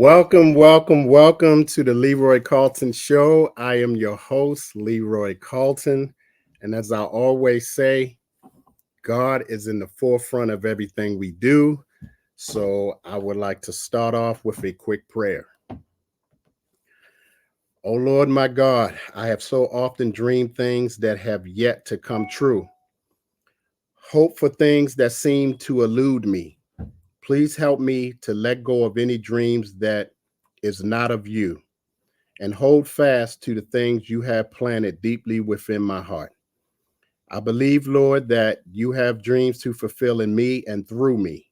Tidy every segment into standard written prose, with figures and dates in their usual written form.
Welcome to the Leroy Carlton Show. I am your host, Leroy Carlton. And as I always say, God is in the forefront of everything we do. So I would like to start off with a quick prayer. Oh Lord, my God, I have so often dreamed things that have yet to come true. Hope for things that seem to elude me. Please help me to let go of any dreams that is not of you and hold fast to the things you have planted deeply within my heart. I believe, Lord, that you have dreams to fulfill in me and through me.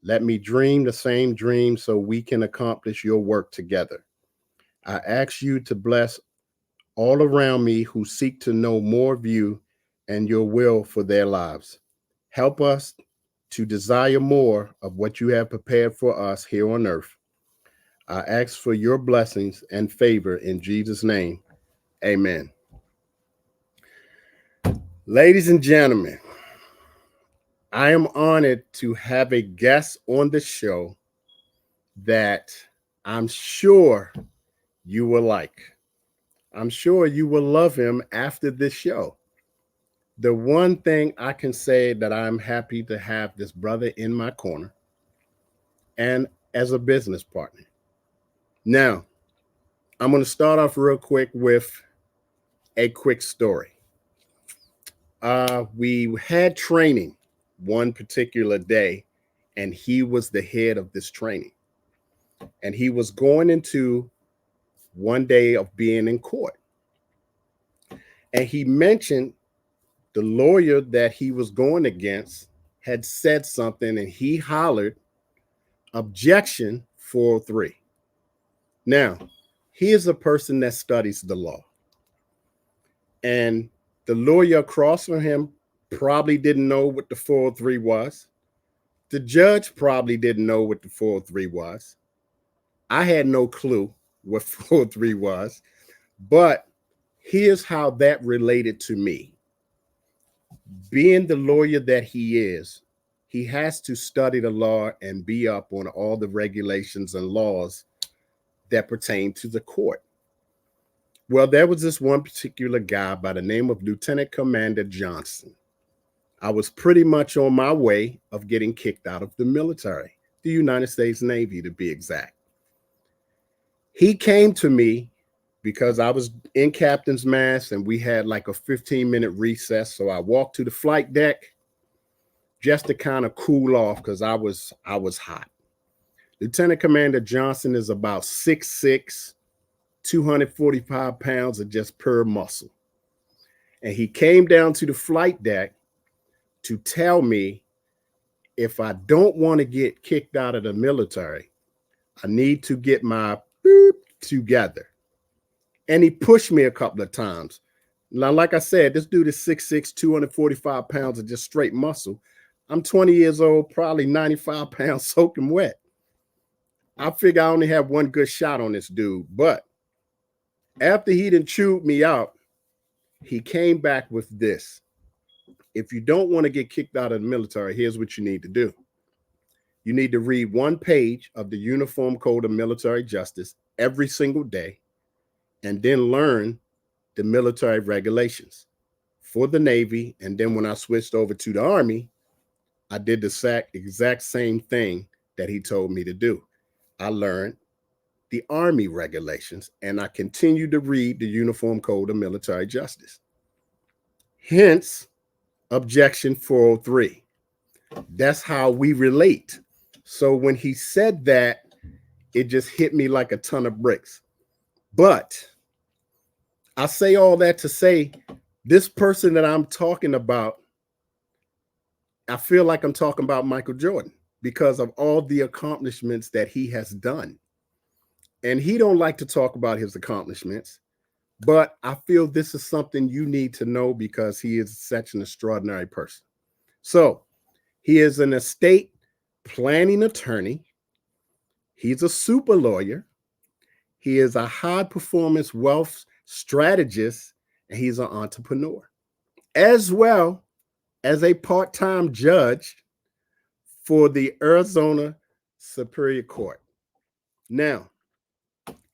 Let me dream the same dream so we can accomplish your work together. I ask you to bless all around me who seek to know more of you and your will for their lives. Help us to desire more of what you have prepared for us here on earth. I ask for your blessings and favor in Jesus' name. Amen. Ladies and gentlemen, I am honored to have a guest on the show that I'm sure you will like. I'm sure you will love him after this show. The one thing I can say that I'm happy to have this brother in my corner and as a business partner. Now, I'm going to start off real quick with a quick story. We had training one particular day, and he was the head of this training. And he was going into one day of being in court. And he mentioned the lawyer that he was going against had said something, and he hollered, "Objection 403." Now, he is a person that studies the law. And the lawyer across from him probably didn't know what the 403 was. The judge probably didn't know what the 403 was. I had no clue what 403 was, but here's how that related to me. Being the lawyer that he is, he has to study the law and be up on all the regulations and laws that pertain to the court. Well, there was this one particular guy by the name of Lieutenant Commander Johnson. I was pretty much on my way of getting kicked out of the military, the United States Navy to be exact. He came to me because I was in captain's mast and we had like a 15-minute recess. So I walked to the flight deck just to kind of cool off because I was hot. Lieutenant Commander Johnson is about 6'6", 245 pounds of just pure muscle. And he came down to the flight deck to tell me if I don't want to get kicked out of the military, I need to get my together. And he pushed me a couple of times. Now, like I said, this dude is 6'6", 245 pounds of just straight muscle. I'm 20 years old, probably 95 pounds soaking wet. I figure I only have one good shot on this dude. But after he done chewed me out, he came back with this. If you don't want to get kicked out of the military, here's what you need to do. You need to read one page of the Uniform Code of Military Justice every single day, and then learn the military regulations for the Navy. And then when I switched over to the Army, I did the exact same thing that he told me to do. I learned the Army regulations, and I continued to read the Uniform Code of Military Justice. Hence, Objection 403. That's how we relate. So when he said that, it just hit me like a ton of bricks. But I say all that to say, this person that I'm talking about, I feel like I'm talking about Michael Jordan because of all the accomplishments that he has done. And he don't like to talk about his accomplishments, but I feel this is something you need to know because he is such an extraordinary person. So he is an estate planning attorney. He's a super lawyer. He is a high performance wealth strategist, and he's an entrepreneur, as well as a part-time judge for the Arizona Superior Court. Now,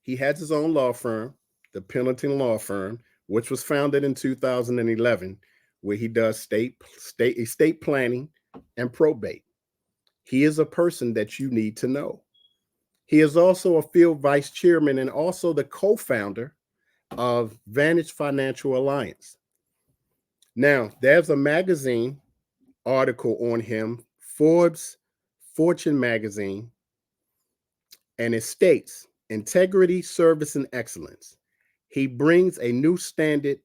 he has his own law firm, the Pennington Law Firm, which was founded in 2011, where he does estate planning and probate. He is a person that you need to know. He is also a field vice chairman and also the co-founder of Vantage Financial Alliance. Now, there's a magazine article on him, Forbes Fortune magazine, and it states integrity, service, and excellence. He brings a new standard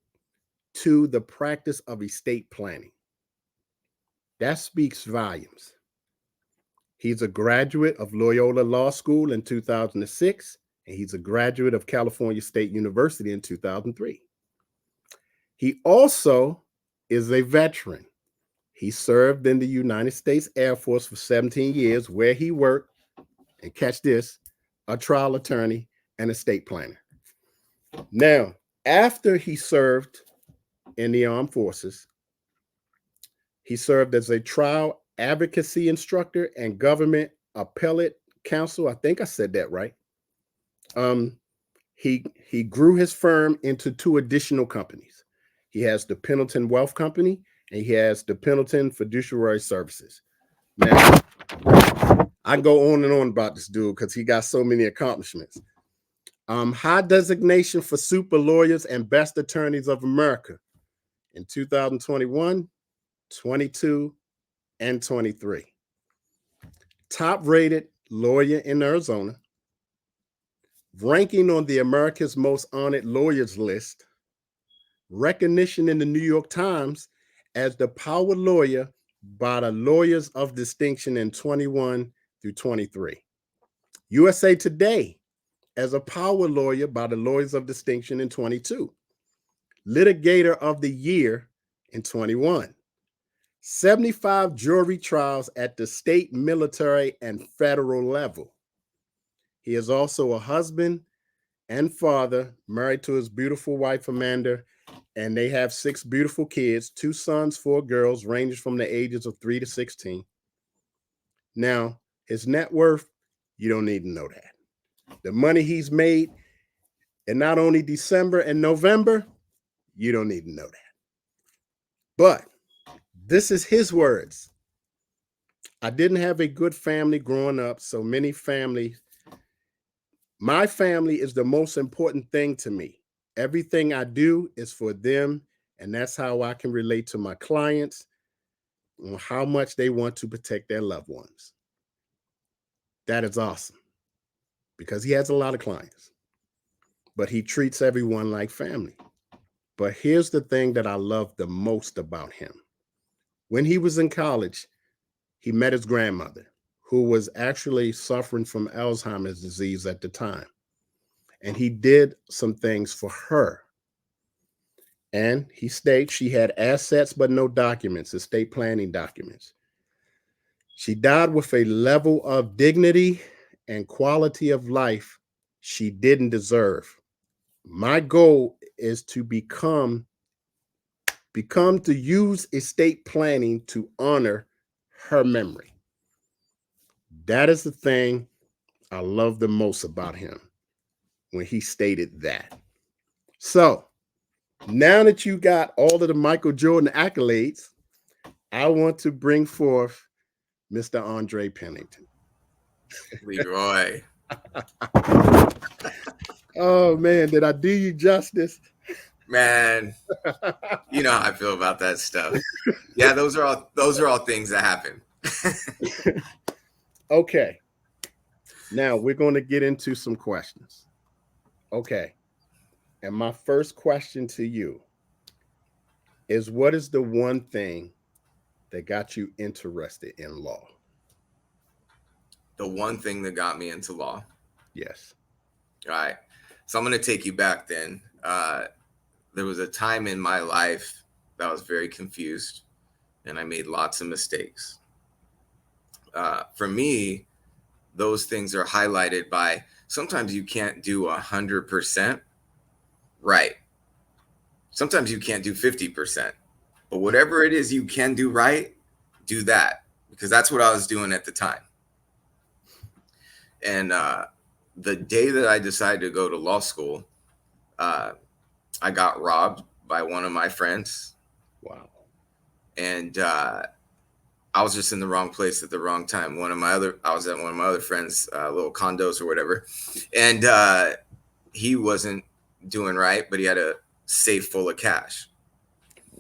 to the practice of estate planning. That speaks volumes. He's a graduate of Loyola Law School in 2006, and he's a graduate of California State University in 2003. He also is a veteran. He served in the United States Air Force for 17 years, where he worked, and catch this, a trial attorney and estate planner. Now, after he served in the armed forces, he served as a trial advocacy instructor and government appellate counsel. I think I said that right. He grew his firm into 2 additional companies. He has the Pennington Wealth Company and he has the Pennington Fiduciary Services. Now, I go on and on about this dude because he got so many accomplishments. High designation for super lawyers and best attorneys of America in 2021, 22, and 23. Top rated lawyer in Arizona. Ranking on the America's Most Honored Lawyers list. Recognition in the New York Times as the power lawyer by the Lawyers of Distinction in 21 through 23. USA Today as a power lawyer by the Lawyers of Distinction in 22. Litigator of the Year in 21. 75 jury trials at the state, military, and federal level. He is also a husband and father, married to his beautiful wife, Amanda, and they have 6 beautiful kids, 2 sons, 4 girls, ranging from the ages of 3 to 16. Now, his net worth, you don't need to know that. The money he's made in not only December and November, you don't need to know that. But this is his words. I didn't have a good family growing up, so many families. My family is the most important thing to me. Everything I do is for them, and that's how I can relate to my clients on how much they want to protect their loved ones. That is awesome because he has a lot of clients, but he treats everyone like family. But here's the thing that I love the most about him. When he was in college, he met his grandmother, who was actually suffering from Alzheimer's disease at the time. And he did some things for her. And he states she had assets but no documents, estate planning documents. She died with a level of dignity and quality of life she didn't deserve. My goal is to become to use estate planning to honor her memory. That is the thing I love the most about him when he stated that. So now that you got all of the Michael Jordan accolades, I want to bring forth Mr. Andre Pennington. Leroy. Oh man, did I do you justice? Man, you know how I feel about that stuff. Yeah, those are all things that happen. Okay. Now we're going to get into some questions. Okay. And my first question to you is, what is the one thing that got you interested in law? The one thing that got me into law. Yes. All right. So I'm going to take you back then. There was a time in my life that I was very confused and I made lots of mistakes. For me, those things are highlighted by sometimes you can't do 100% right. Sometimes you can't do 50%. But whatever it is you can do right, do that, because that's what I was doing at the time. And the day that I decided to go to law school, I got robbed by one of my friends. Wow. And I was just in the wrong place at the wrong time. I was at one of my other friends' little condos or whatever, and he wasn't doing right, but he had a safe full of cash.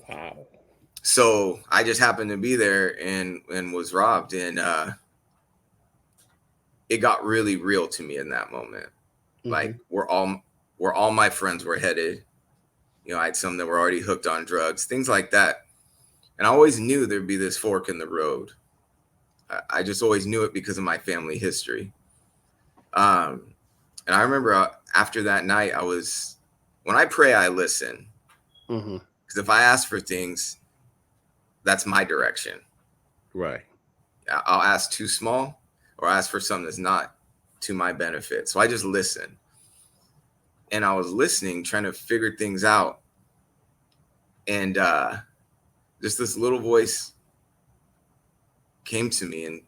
Wow. So I just happened to be there and was robbed, and it got really real to me in that moment. Like where all my friends were headed. You know, I had some that were already hooked on drugs, things like that. And I always knew there'd be this fork in the road. I just always knew it because of my family history. And I remember after that night, when I pray, I listen. Because if I ask for things, that's my direction. Right. I'll ask too small or ask for something that's not to my benefit. So I just listen. And I was listening, trying to figure things out. And just this little voice came to me, and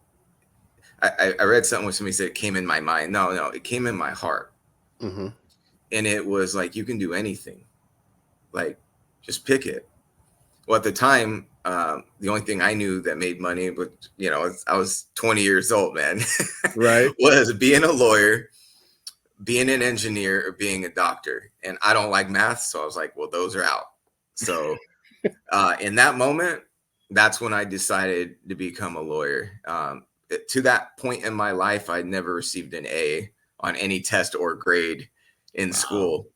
I read something where somebody said it came in my mind. No, it came in my heart. And it was like, you can do anything. Like, just pick it. Well, at the time, the only thing I knew that made money, but I was 20 years old, man, Right. was being a lawyer, being an engineer, or being a doctor. And I don't like math, so I was like, well, those are out. So in that moment, that's when I decided to become a lawyer. To that point in my life, I'd never received an A on any test or grade in school.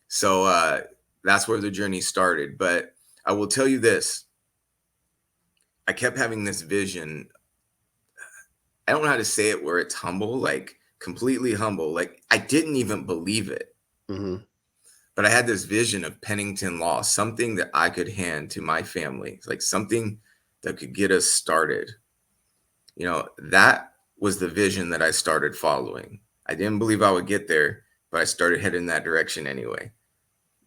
So that's where the journey started. But I will tell you this. I kept having this vision. I don't know how to say it where it's humble, like completely humble. Like I didn't even believe it. But I had this vision of Pennington law, something that I could hand to my family, like something that could get us started. That was the vision that I started following. I didn't believe I would get there, but I started heading that direction anyway.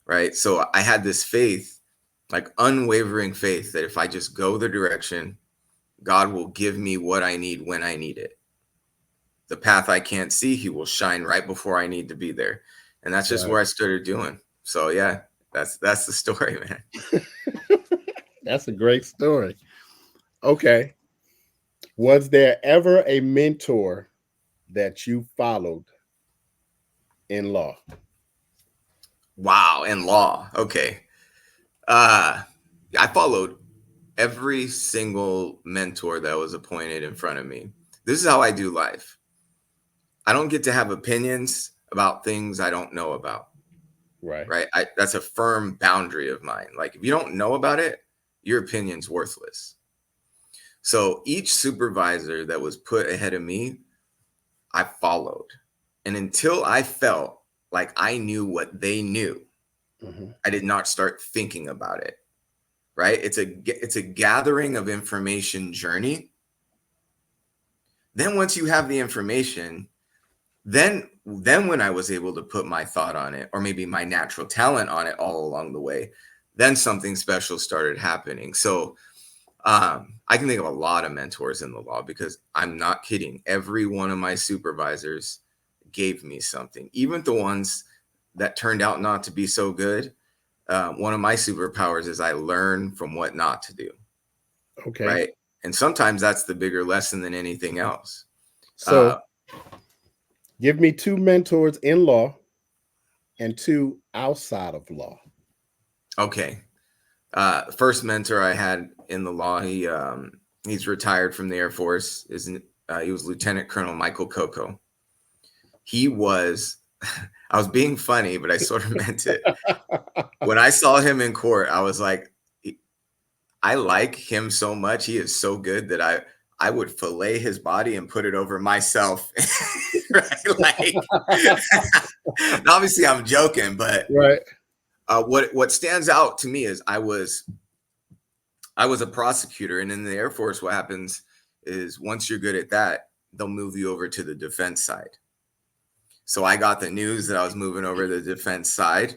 Right. So I had this faith, like unwavering faith, that if I just go the direction, God will give me what I need when I need it. The path I can't see, he will shine right before I need to be there. And that's just where I started doing. So yeah, that's the story, man. That's a great story. Okay. Was there ever a mentor that you followed in law? Wow, in law. Okay. I followed every single mentor that was appointed in front of me. This is how I do life. I don't get to have opinions about things I don't know about. Right. That's a firm boundary of mine. Like if you don't know about it, your opinion's worthless. So each supervisor that was put ahead of me, I followed. And until I felt like I knew what they knew, I did not start thinking about it. Right. It's a gathering of information journey. Then once you have the information, then when I was able to put my thought on it, or maybe my natural talent on it all along the way, then something special started happening. So I can think of a lot of mentors in the law, because I'm not kidding. Every one of my supervisors gave me something, even the ones that turned out not to be so good. One of my superpowers is I learn from what not to do. Okay. Right. And sometimes that's the bigger lesson than anything else. So give me two mentors in law and two outside of law. Okay. First mentor I had in the law, he's retired from the Air Force. He was Lieutenant Colonel Michael Coco. He was, I was being funny, but I sort of meant it. When I saw him in court, I was like, I like him so much. He is so good that I would fillet his body and put it over myself. Right? Like, obviously I'm joking, but right. What stands out to me is I was a prosecutor, and in the Air Force, what happens is once you're good at that, they'll move you over to the defense side. So I got the news that I was moving over to the defense side,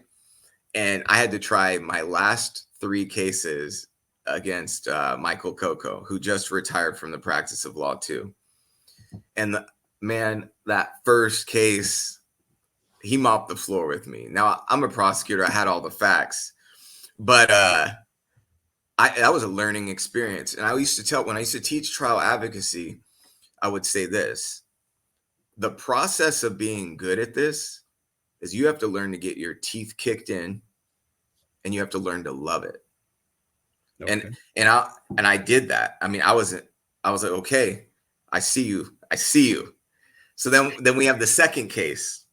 and I had to try my last 3 cases against Michael Coco, who just retired from the practice of law too. And man, that first case, he mopped the floor with me. Now, I'm a prosecutor. I had all the facts, but that was a learning experience. And I used to tell, when I used to teach trial advocacy, I would say this: the process of being good at this is you have to learn to get your teeth kicked in, and you have to learn to love it. Okay. And I did that. I mean, I was like, okay, I see you. I see you. So then we have the second case,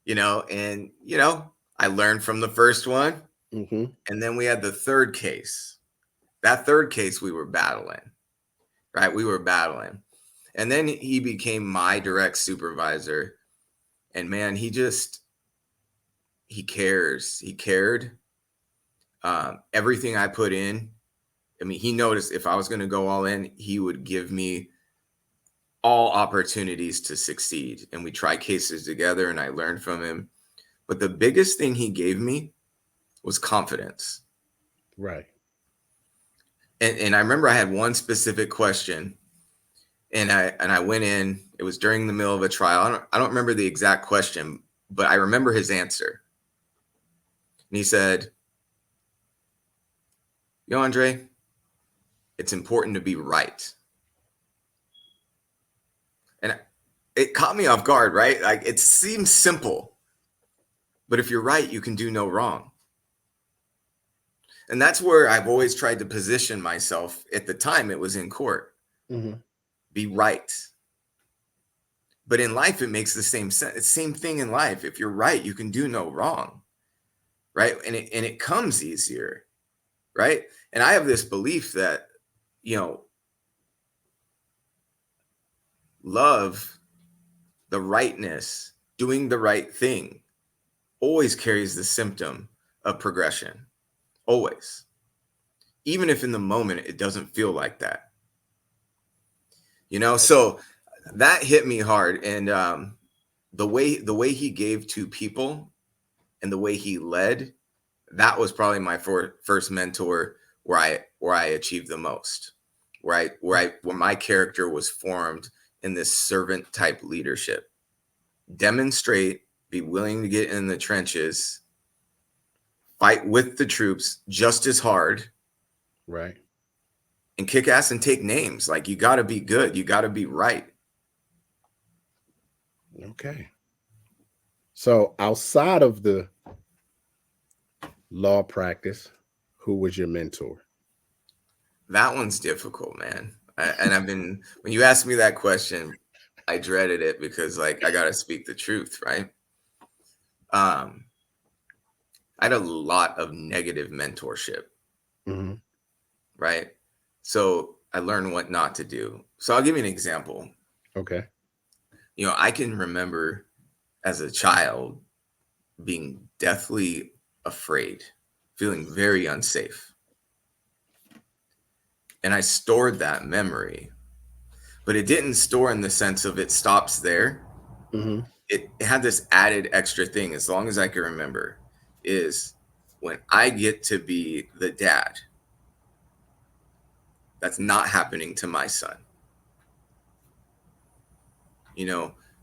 and I learned from the first one. Mm-hmm. And then we had the third case. That third case we were battling, right? We were battling. And then he became my direct supervisor. And man, he cares. He cared. Everything I put in, I mean, he noticed if I was going to go all in, he would give me all opportunities to succeed. And we tried cases together, and I learned from him. But the biggest thing he gave me was confidence. Right. And I remember I had one specific question, and I went in. It was during the middle of a trial. I don't remember the exact question, but I remember his answer. And he said, Andre, it's important to be right. And it caught me off guard, right? Like, it seems simple, but if you're right, you can do no wrong. And that's where I've always tried to position myself. At the time, it was in court. Mm-hmm. Be right. But in life, it makes the same sense. It's the same thing in life. If you're right, you can do no wrong, right? And it comes easier, right? And I have this belief that, love, the rightness, doing the right thing always carries the symptom of progression. Always. Even if in the moment it doesn't feel like that. So that hit me hard. And the way he gave to people and the way he led, that was probably my first mentor where I achieved the most, where my character was formed in this servant type leadership. Demonstrate, be willing to get in the trenches, fight with the troops just as hard. Right. And kick ass and take names. Like, you got to be good. You got to be right. Okay. So outside of the law practice, who was your mentor? That one's difficult, man. When you asked me that question, I dreaded it because, like, I got to speak the truth, right? I had a lot of negative mentorship, Mm-hmm. right? So I learned what not to do. So I'll give you an example. Okay. I can remember as a child being deathly afraid, feeling very unsafe. And I stored that memory, but it didn't store in the sense of it stops there. Mm-hmm. It had this added extra thing, as long as I can remember, is when I get to be the dad, that's not happening to my son.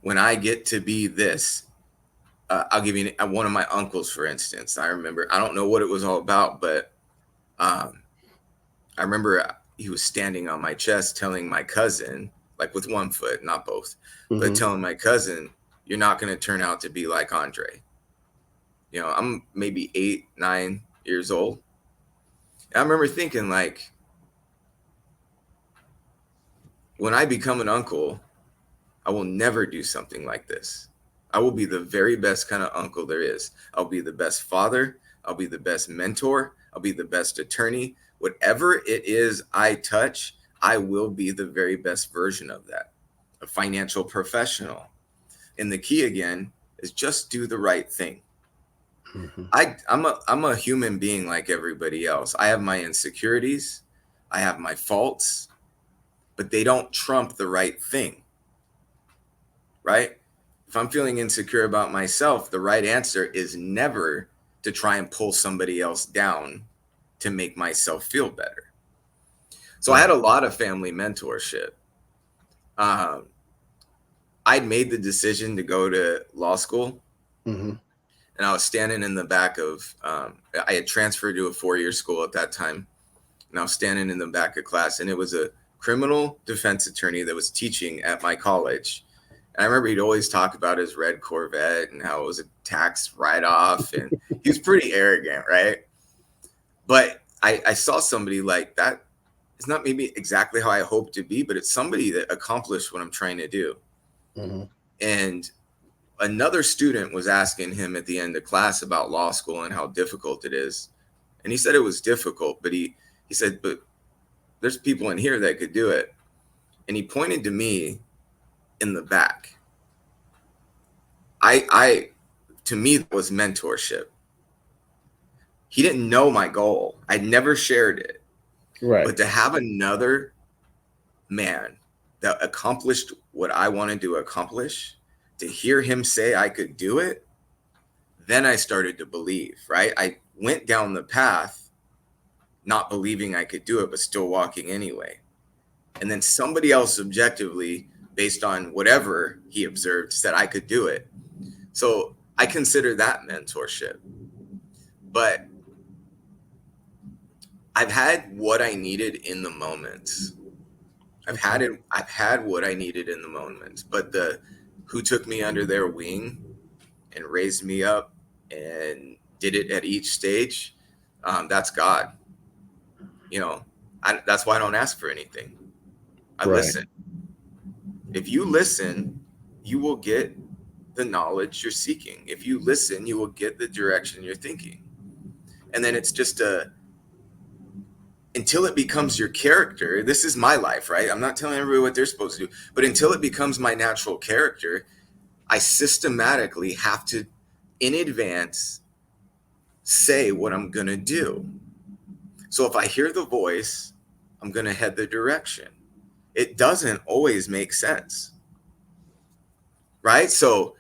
When I get to be this, I'll give you one of my uncles, for instance. I remember, I don't know what it was all about, but I remember he was standing on my chest telling my cousin, like with one foot, not both, but Mm-hmm. telling my cousin, you're not going to turn out to be like Andre. I'm maybe 8, 9 years old. And I remember thinking, like, when I become an uncle, I will never do something like this. I will be the very best kind of uncle there is. I'll be the best father. I'll be the best mentor. I'll be the best attorney. Whatever it is I touch, I will be the very best version of that. A financial professional. And the key, again, is just do the right thing. Mm-hmm. I'm a human being like everybody else. I have my insecurities. I have my faults, but they don't trump the right thing, right? If I'm feeling insecure about myself, the right answer is never to try and pull somebody else down to make myself feel better. So I had a lot of family mentorship. I'd made the decision to go to law school, Mm-hmm. and I was standing in the back of, I had transferred to a 4-year school at that time, and I was standing in the back of class, and it was a criminal defense attorney that was teaching at my college. And I remember he'd always talk about his red Corvette and how it was a tax write-off, and he was pretty arrogant, right? But I saw somebody like that. It's not maybe exactly how I hope to be, but it's somebody that accomplished what I'm trying to do. Mm-hmm. And another student was asking him at the end of class about law school and how difficult it is. And he said it was difficult, but he said, but there's people in here that could do it. And he pointed to me in the back. To me, that was mentorship. He didn't know my goal. I'd never shared it. Right. But to have another man that accomplished what I wanted to accomplish, to hear him say I could do it, then I started to believe, right? I went down the path not believing I could do it, but still walking anyway. And then somebody else subjectively, based on whatever he observed, said I could do it. So I consider that mentorship. But I've had what I needed in the moments. I've had what I needed in the moments. But the who took me under their wing and raised me up and did it at each stage, that's God. You know, that's why I don't ask for anything. I listen. If you listen, you will get the knowledge you're seeking. If you listen, you will get the direction you're thinking. And then it's just until it becomes your character. This is my life, right? I'm not telling everybody what they're supposed to do, but until it becomes my natural character, I systematically have to, in advance, say what I'm going to do. So if I hear the voice, I'm going to head the direction. It doesn't always make sense, right? So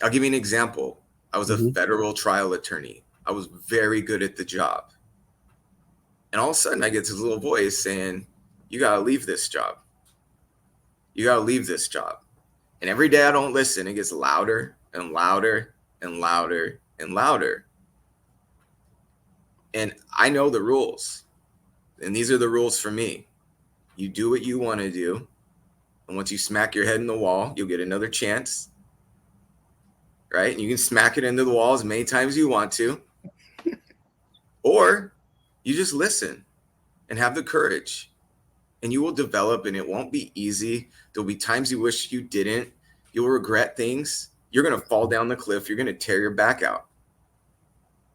I'll give you an example. I was a federal trial attorney. I was very good at the job. And all of a sudden I get this little voice saying, you got to leave this job. You got to leave this job. And every day I don't listen, it gets louder and louder and louder and louder. And I know the rules. And these are the rules for me. You do what you want to do. And once you smack your head in the wall, you'll get another chance. Right? And you can smack it into the wall as many times as you want to. Or you just listen and have the courage. And you will develop, and it won't be easy. There'll be times you wish you didn't. You'll regret things. You're going to fall down the cliff. You're going to tear your back out.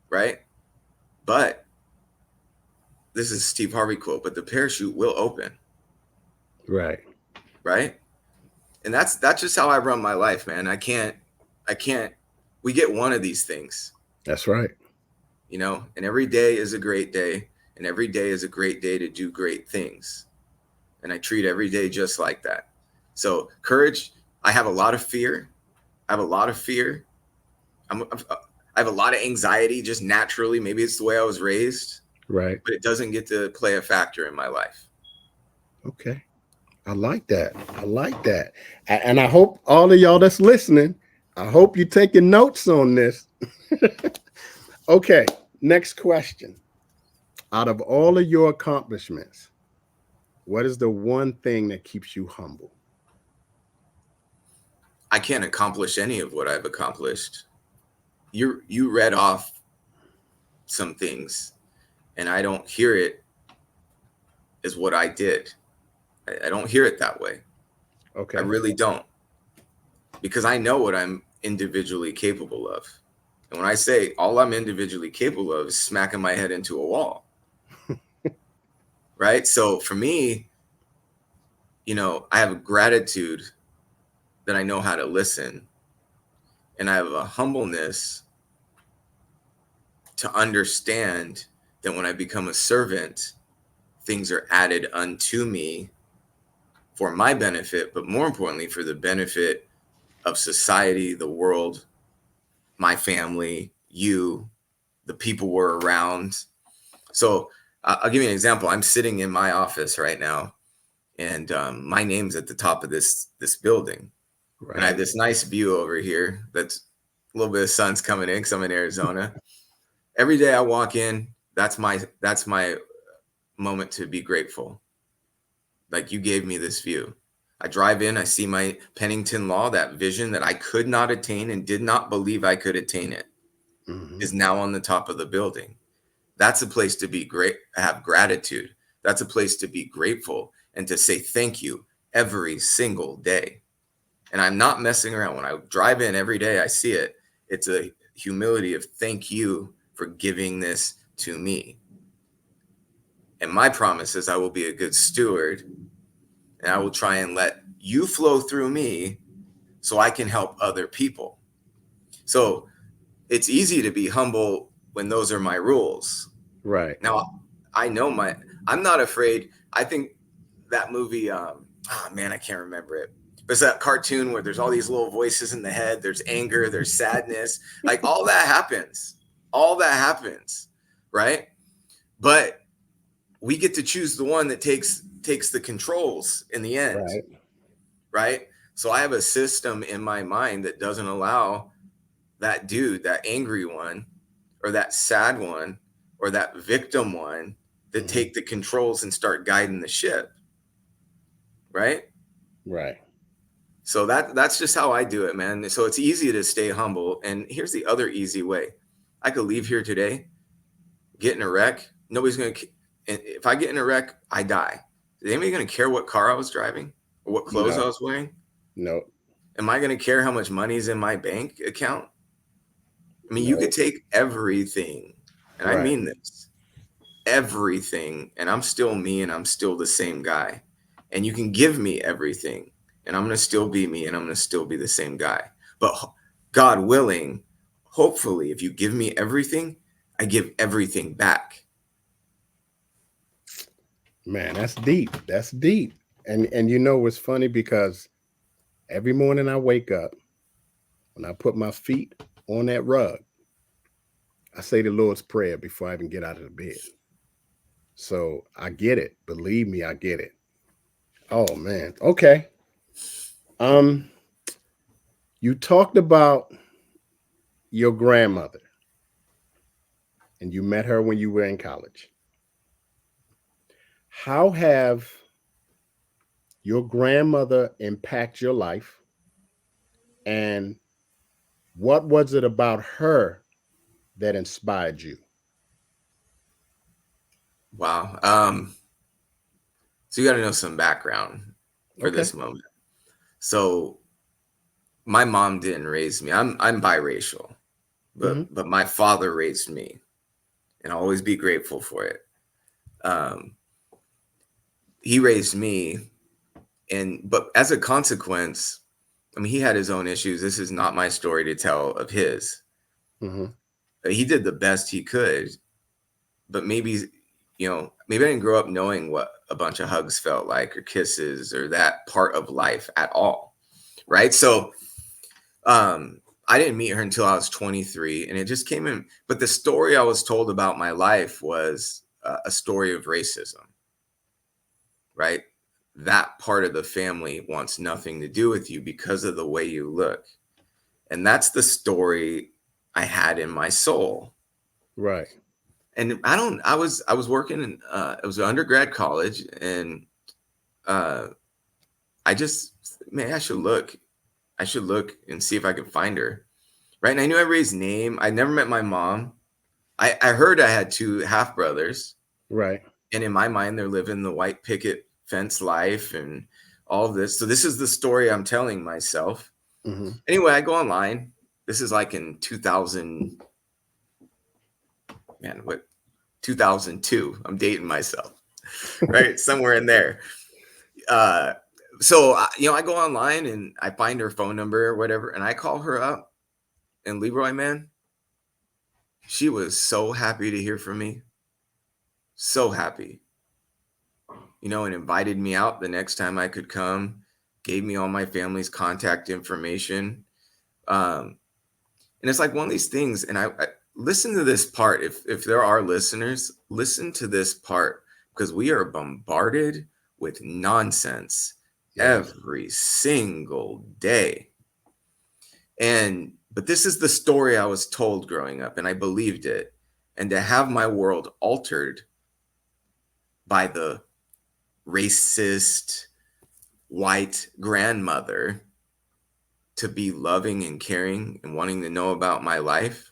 Right? But this is a Steve Harvey quote, but the parachute will open. Right. Right? And that's just how I run my life, man. I can't, we get one of these things. That's right. You know, and every day is a great day, and every day is a great day to do great things. And I treat every day just like that. So courage, I have a lot of fear. I have a lot of anxiety just naturally. Maybe it's the way I was raised. Right. But it doesn't get to play a factor in my life. Okay. I like that. And I hope all of y'all that's listening, I hope you're taking notes on this. Okay. Next question. Out of all of your accomplishments, what is the one thing that keeps you humble? I can't accomplish any of what I've accomplished. You read off some things, and I don't hear it as what I did. I don't hear it that way. Okay. I really don't. Because I know what I'm individually capable of. And when I say all I'm individually capable of is smacking my head into a wall. Right? So for me, you know, I have a gratitude that I know how to listen. And I have a humbleness to understand that when I become a servant, things are added unto me for my benefit, but more importantly, for the benefit of society, the world, my family, you, the people we're around. So I'll give you an example. I'm sitting in my office right now, and my name's at the top of this building. And I have Right. this nice view over here. That's a little bit of sun's coming in because I'm in Arizona. Every day I walk in, that's my moment to be grateful. Like, you gave me this view. I drive in, I see my Pennington law, that vision that I could not attain and did not believe I could attain it, Hmm. is now on the top of the building. That's a place to be great, have gratitude. That's a place to be grateful and to say thank you every single day. And I'm not messing around. When I drive in every day, I see it. It's a humility of thank you for giving this to me. And my promise is I will be a good steward, and I will try and let you flow through me so I can help other people. So it's easy to be humble when those are my rules. Right. Now, I know I'm not afraid. I think that movie, oh man, I can't remember it. But it's that cartoon where there's all these little voices in the head. There's anger, there's sadness. Like, all that happens. All that happens, right? But we get to choose the one that takes the controls in the end, Right. right? So I have a system in my mind that doesn't allow that dude, that angry one, or that sad one, or that victim one, to Hmm. take the controls and start guiding the ship, right? Right. So that's just how I do it, man. So it's easy to stay humble. And here's the other easy way. I could leave here today, get in a wreck. Nobody's gonna. And if I get in a wreck, I die. Is anybody gonna care what car I was driving or what clothes I No. was wearing? No. Am I gonna care how much money's in my bank account? I mean, you could No. take everything, and I Right. mean this, everything, and I'm still me, and I'm still the same guy. And you can give me everything, and I'm gonna still be me, and I'm gonna still be the same guy. But God willing, hopefully, if you give me everything, I give everything back. Man, that's deep. That's deep. And you know what's funny, because every morning I wake up, when I put my feet on that rug, I say the Lord's Prayer before I even get out of the bed. So I get it. Believe me, I get it. Oh man. Okay. Um, you talked about your grandmother and you met her when you were in college. How have your grandmother impact your life, and what was it about her that inspired you? Wow. So you got to know some background for Okay. this moment. So my mom didn't raise me. I'm biracial, Hmm. but my father raised me, and I'll always be grateful for it. Um, he raised me, and but as a consequence, I mean, he had his own issues. This is not my story to tell of his. Hmm. He did the best he could, but maybe, maybe I didn't grow up knowing what a bunch of hugs felt like, or kisses, or that part of life at all, right? So I didn't meet her until I was 23, and it just came in. But the story I was told about my life was a story of racism, right? That part of the family wants nothing to do with you because of the way you look. And that's the story I had in my soul. Right. And I was working in it was an undergrad college, and uh I just, man, I should look and see if I can find her. Right. And I knew everybody's name. I never met my mom. I heard I had two half brothers, Right. and in my mind, they're living the white picket fence life and all of this. So this is the story I'm telling myself. Hmm. Anyway, I go online. This is like in 2000, man, what, 2002. I'm dating myself, right? Somewhere in there. Uh, I go online and I find her phone number or whatever, and I call her up. And Leroy, man, she was so happy to hear from me. So happy, and invited me out the next time I could come, gave me all my family's contact information. Um, and it's like one of these things. And I listen to this part. If there are listeners, listen to this part, because we are bombarded with nonsense Yes. every single day. But this is the story I was told growing up, and I believed it. And to have my world altered by the racist white grandmother to be loving and caring and wanting to know about my life,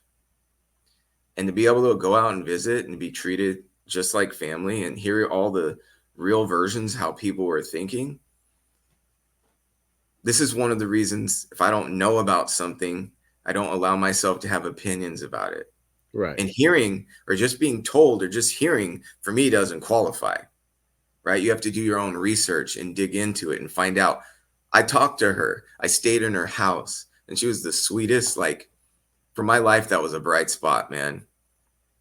and to be able to go out and visit and be treated just like family and hear all the real versions how people were thinking. This is one of the reasons, if I don't know about something, I don't allow myself to have opinions about it. Right. And hearing or just being told or just hearing for me doesn't qualify, right? You have to do your own research and dig into it and find out. I talked to her. I stayed in her house, and she was the sweetest. Like, for my life, that was a bright spot, man.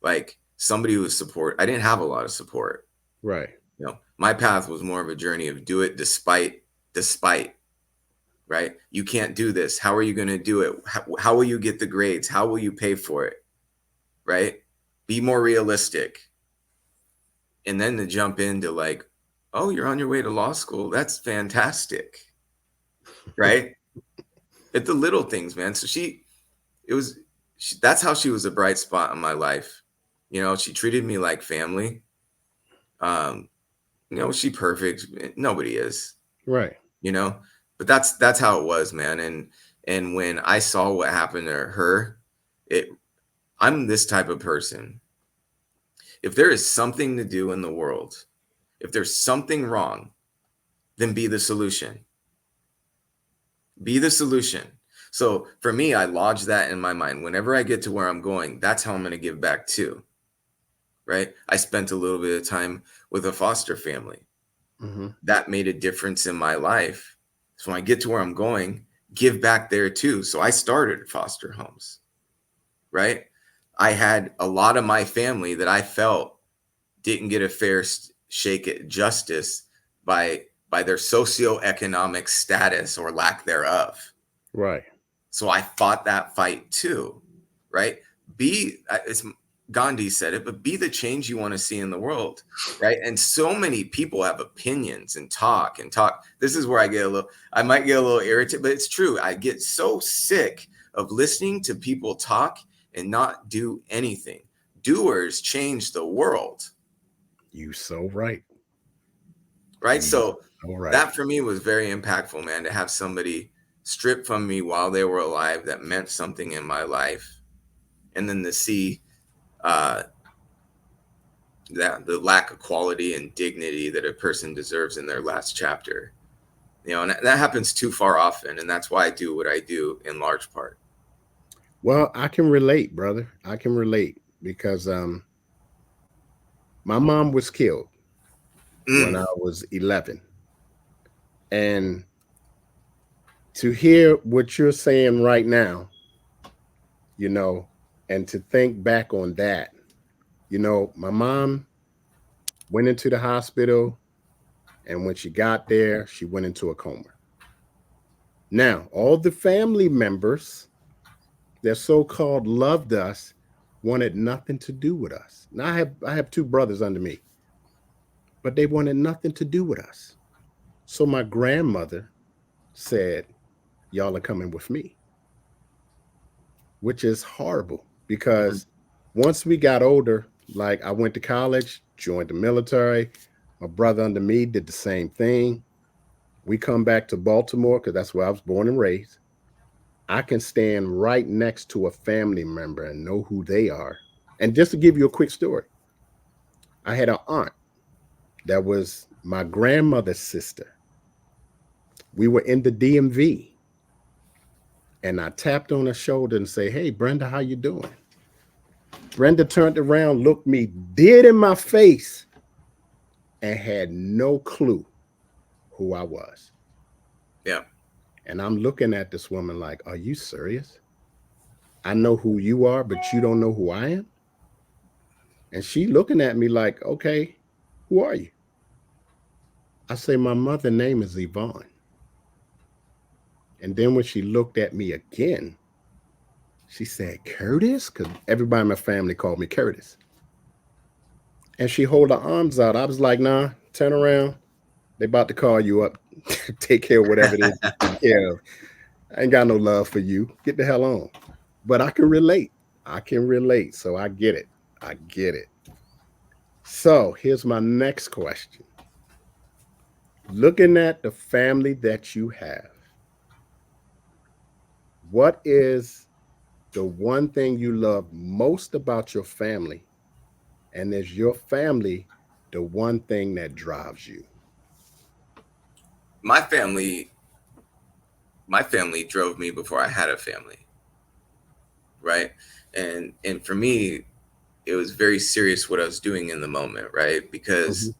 Like, somebody who was support. I didn't have a lot of support. Right. You know, my path was more of a journey of do it despite, right? You can't do this. How are you going to do it? How will you get the grades? How will you pay for it? Right? Be more realistic. And then to jump into like, oh, you're on your way to law school. That's fantastic. Right? It's the little things, man. So that's how she was a bright spot in my life. You know, she treated me like family. You know, she perfect? Nobody is. Right. You know, but that's how it was, man. And when I saw what happened to her, I'm this type of person. If there is something to do in the world, if there's something wrong, then be the solution. Be the solution. So for me, I lodge that in my mind. Whenever I get to where I'm going, that's how I'm going to give back too. Right? I spent a little bit of time with a foster family. Mm-hmm. That made a difference in my life. So when I get to where I'm going, give back there too. So I started foster homes. Right? I had a lot of my family that I felt didn't get a fair shake at justice by their socioeconomic status or lack thereof. Right. So I fought that fight too, right? It's Gandhi said it, but be the change you want to see in the world, right? And so many people have opinions and talk. This is where I might get a little irritated, but it's true. I get so sick of listening to people talk and not do anything. Doers change the world. You so right. Right. So right. That for me was very impactful, man, to have somebody strip from me while they were alive that meant something in my life. And then to see that the lack of quality and dignity that a person deserves in their last chapter, you know, and that happens too far often. And that's why I do what I do in large part. Well, I can relate, brother. I can relate because my mom was killed when I was 11. And to hear what you're saying right now, you know, and to think back on that, you know, my mom went into the hospital, and when she got there, she went into a coma. Now, all the family members that so-called loved us wanted nothing to do with us. Now I have two brothers under me, but they wanted nothing to do with us. So my grandmother said, y'all are coming with me, which is horrible because once we got older, like I went to college, joined the military, my brother under me did the same thing. We come back to Baltimore because that's where I was born and raised. I can stand right next to a family member and know who they are. And just to give you a quick story, I had an aunt that was my grandmother's sister. We were in the DMV, and I tapped on her shoulder and say, "Hey, Brenda, how you doing?" Brenda turned around, looked me dead in my face, and had no clue who I was. Yeah. And I'm looking at this woman like, are you serious? I know who you are, but you don't know who I am? And she looking at me like, okay, who are you? I say, my mother's name is Yvonne. And then when she looked at me again, she said, Curtis? Because everybody in my family called me Curtis. And she hold her arms out. I was like, nah, turn around. They about to call you up. Take care of whatever it is to take care of. I ain't got no love for you. Get the hell on. But I can relate. I can relate. So I get it. I get it. So here's my next question. Looking at the family that you have, what is the one thing you love most about your family? And is your family the one thing that drives you? My family, my family drove me before I had a family, right? And for me, it was very serious what I was doing in the moment, right? Mm-hmm. Because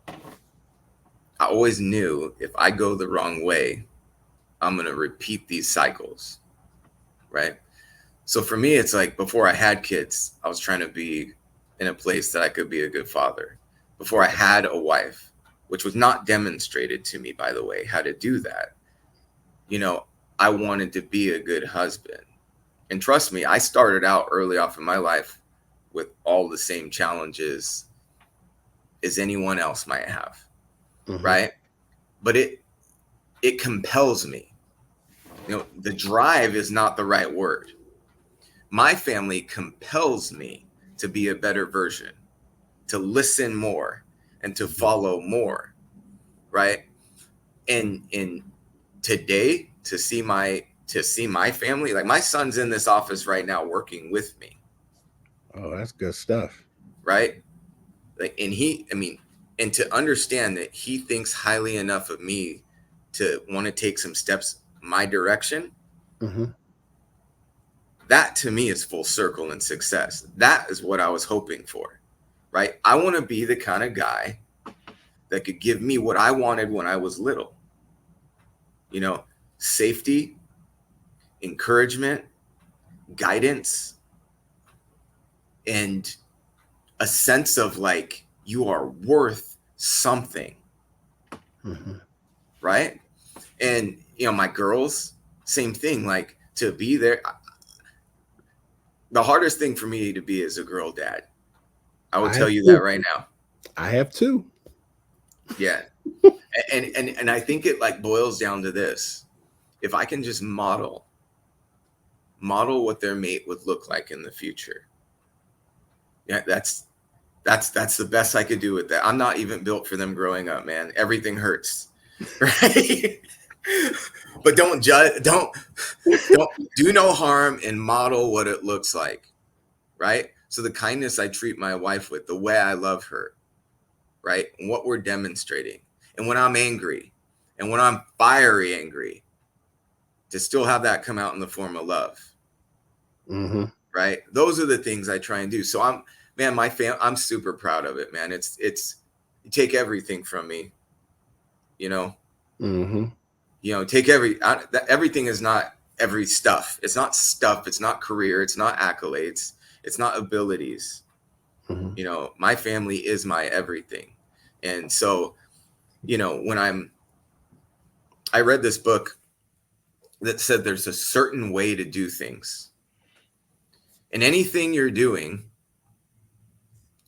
I always knew if I go the wrong way, I'm gonna repeat these cycles, right? So for me, it's like before I had kids, I was trying to be in a place that I could be a good father. Before I had a wife, which was not demonstrated to me, by the way, how to do that, you know, I wanted to be a good husband. And trust me, I started out early off in my life with all the same challenges as anyone else might have, Mm-hmm. right? But it compels me. You know, the drive is not the right word. My family compels me to be a better version, to listen more and to follow more, right? And today to see my family, like my son's in this office right now working with me, Oh, that's good stuff. right? Like, and he, I mean, and to understand that he thinks highly enough of me to want to take some steps my direction, Mm-hmm. that to me is full circle and success. That is what I was hoping for, right? I want to be the kind of guy that could give me what I wanted when I was little, you know, safety, encouragement, guidance, and a sense of like you are worth something, Mm-hmm. right? And my girls, same thing, like to be there. The hardest thing for me to be is a girl dad. I will I tell have you that two. right now. I have two. Yeah. And I think it like boils down to this. If I can just model what their mate would look like in the future. Yeah, that's the best I could do with that. I'm not even built for them growing up, man. Everything hurts. Right? But don't judge, don't do no harm and model what it looks like, right? So the kindness I treat my wife with, the way I love her, right? And what we're demonstrating. And when I'm angry and when I'm fiery angry, to still have that come out in the form of love, Mm-hmm. right? Those are the things I try and do. So I'm super proud of it, man. It's you take everything from me, you know, Mm-hmm. take everything is not every stuff. It's not stuff. It's not career. It's not accolades. It's not abilities. Mm-hmm. My family is my everything. And so, when I read this book that said there's a certain way to do things. And anything you're doing,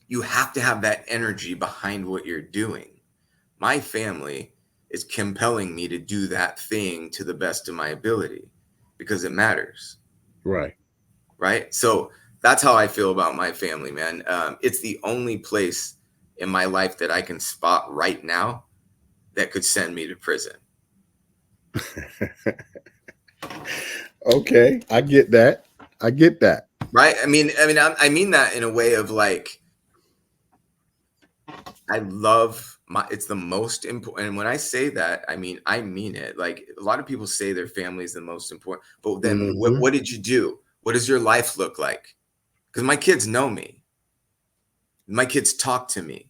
you have to have that energy behind what you're doing. My family is compelling me to do that thing to the best of my ability because it matters. Right. Right. So that's how I feel about my family, man. It's the only place in my life that I can spot right now that could send me to prison. Okay, I get that. I get that. Right. I mean that in a way of like, I love it's the most important. And when I say that, I mean it. Like a lot of people say their family is the most important, but then Mm-hmm. what did you do? What does your life look like? Because my kids know me. My kids talk to me,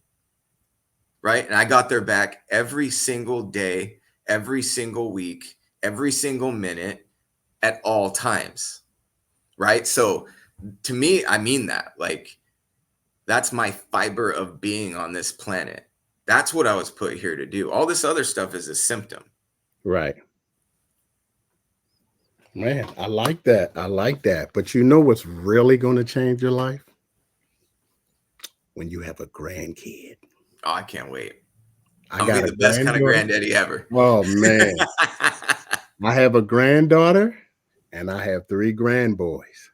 right? And I got their back every single day, every single week, every single minute, at all times, right? So to me, I mean that. Like, that's my fiber of being on this planet. That's what I was put here to do. All this other stuff is a symptom. Right. Man, I like that. I like that. But you know what's really going to change your life? When you have a grandkid. Oh, I can't wait. I I'm gonna got be a the best kind of granddaughter. granddaddy ever. Oh man. I have a granddaughter and I have 3 grandboys,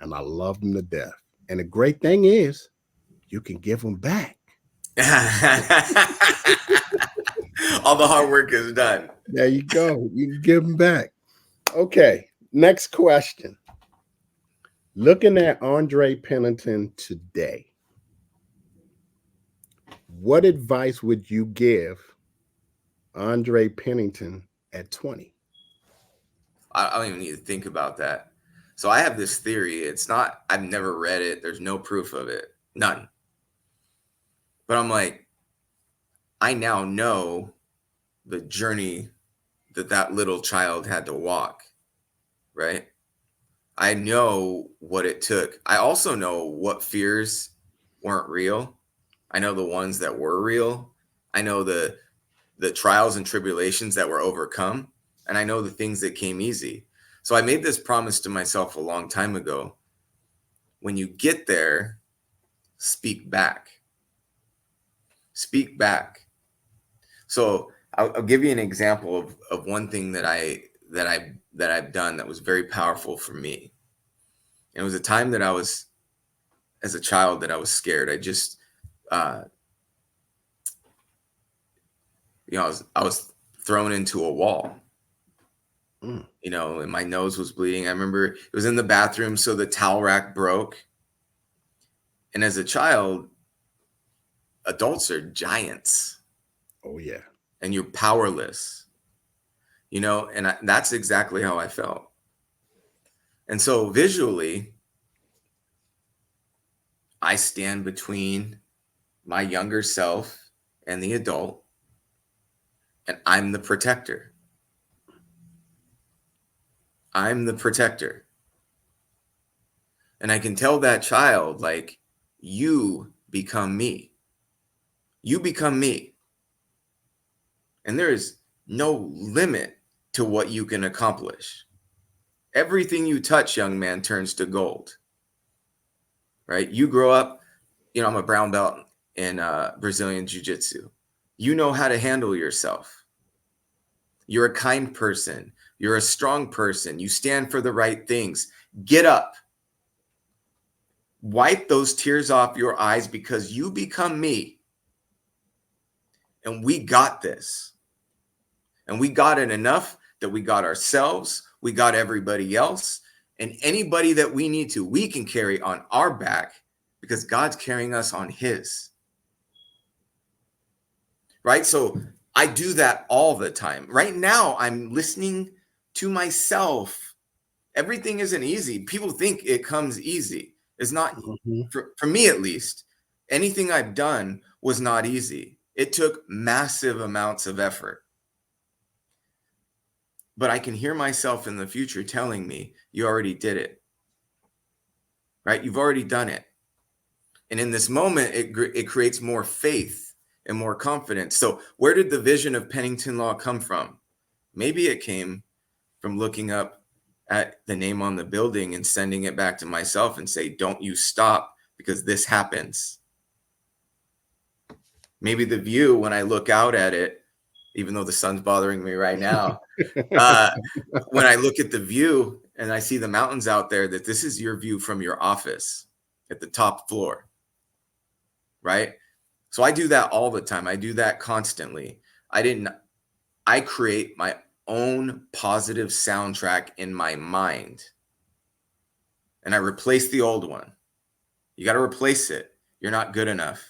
and I love them to death. And the great thing is, you can give them back. All the hard work is done. There you go. You can give them back. Okay, next question. Looking at Andre Pennington today, what advice would you give Andre Pennington at 20? I don't even need to think about that. So I have this theory. It's not, I've never read it. There's no proof of it. None. But I'm like, I now know the journey that that little child had to walk, right? I know what it took. I also know what fears weren't real. I know the ones that were real. I know the trials and tribulations that were overcome, and I know the things that came easy. So I made this promise to myself a long time ago. When you get there, speak back. Speak back. So I'll give you an example of one thing that I've done that was very powerful for me. And it was a time that I was, as a child, that I was scared. I just, I was thrown into a wall, and my nose was bleeding. I remember it was in the bathroom, so the towel rack broke. And as a child, adults are giants. Oh, yeah. And you're powerless, and that's exactly how I felt. And so visually, I stand between my younger self and the adult, and I'm the protector. I'm the protector. And I can tell that child, like, you become me. You become me. And there is no limit to what you can accomplish. Everything you touch, young man, turns to gold. Right? You grow up, I'm a brown belt in Brazilian Jiu-Jitsu. You know how to handle yourself. You're a kind person. You're a strong person. You stand for the right things. Get up. Wipe those tears off your eyes because you become me. And we got this. And we got it enough that we got ourselves, we got everybody else, and anybody that we need to, we can carry on our back because God's carrying us on his. Right? So I do that all the time. Right now, I'm listening to myself. Everything isn't easy. People think it comes easy. It's not, for me at least. Anything I've done was not easy. It took massive amounts of effort. But I can hear myself in the future telling me, you already did it. Right? You've already done it. And in this moment, it creates more faith and more confidence. So where did the vision of Pennington Law come from? Maybe it came from looking up at the name on the building and sending it back to myself and say, don't you stop because this happens. Maybe the view, when I look out at it, even though the sun's bothering me right now, when I look at the view and I see the mountains out there, that this is your view from your office at the top floor, right? So I do that all the time. I do that constantly. I create my own positive soundtrack in my mind, and I replace the old one. You got to replace it. You're not good enough.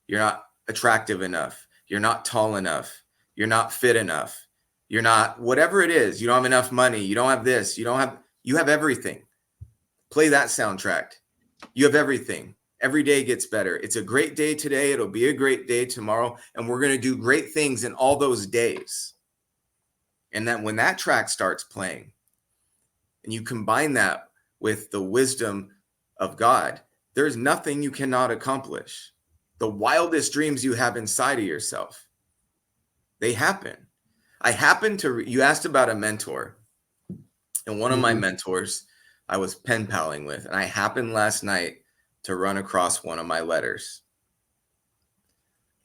You're not attractive enough. You're not tall enough. You're not fit enough. You're not whatever it is. You don't have enough money. You don't have this. You have everything. Play that soundtrack. You have everything. Every day gets better. It's a great day today. It'll be a great day tomorrow. And we're going to do great things in all those days. And then when that track starts playing and you combine that with the wisdom of God, there's nothing you cannot accomplish. The wildest dreams you have inside of yourself, they happen. You asked about a mentor, and one of my mentors I was pen paling with, and I happened last night to run across one of my letters.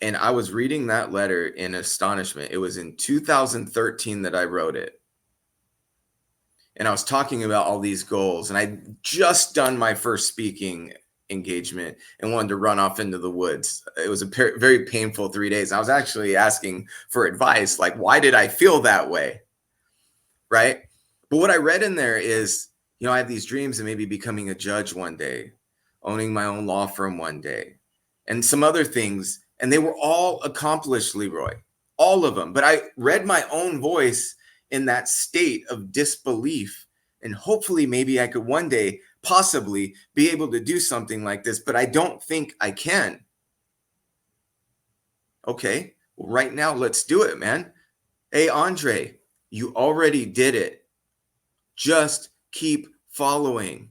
And I was reading that letter in astonishment. It was in 2013 that I wrote it. and I was talking about all these goals, and I just done my first speaking engagement and wanted to run off into the woods. It was a very painful 3 days. I was actually asking for advice, like, why did I feel that way? Right? But what I read in there is, I have these dreams of maybe becoming a judge one day, owning my own law firm one day, and some other things. And they were all accomplished, Leroy, all of them. But I read my own voice in that state of disbelief. And hopefully, maybe I could one day possibly be able to do something like this, but I don't think I can. Okay, well, right now, let's do it, man. Hey, Andre, you already did it. Just keep following.